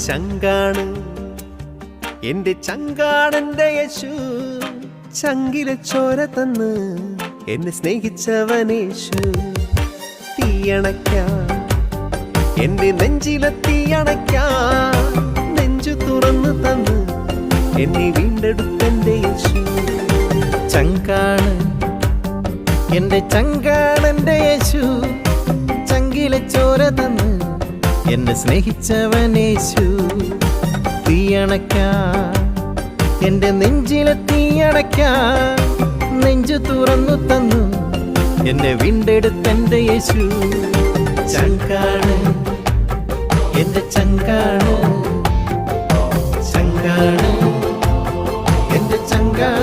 ചങ്കാണ് എന്റെ ചങ്കാണെന്റെ യേശു. ചങ്കിലെ ചോര തന്ന് എന്നെ സ്നേഹിച്ചവനേശു. തീയണയ്ക്കാൻ എന്റെ നെഞ്ചിലെ തീയണയ്ക്കാൻ നെഞ്ചു തുറന്നു തന്ന് എന്നെ വീണ്ടെടുത്തെന്റെ യേശു. ചങ്കാണ് എന്റെ ചങ്കാണെന്റെ യേശു. ചങ്കിലെ ചോര തന്ന് എന്നെ സ്നേഹിച്ചവനേശു. തീയണയ്ക്കാൻ എന്റെ നെഞ്ചിലെ തീയണയ്ക്കാൻ നെഞ്ചു തുറന്നു തന്നു എന്നെ വീണ്ടെടുത്തെന്റെ യേശു. ചങ്കാണ് എന്റെ ചങ്കാണ് ചങ്കാണ്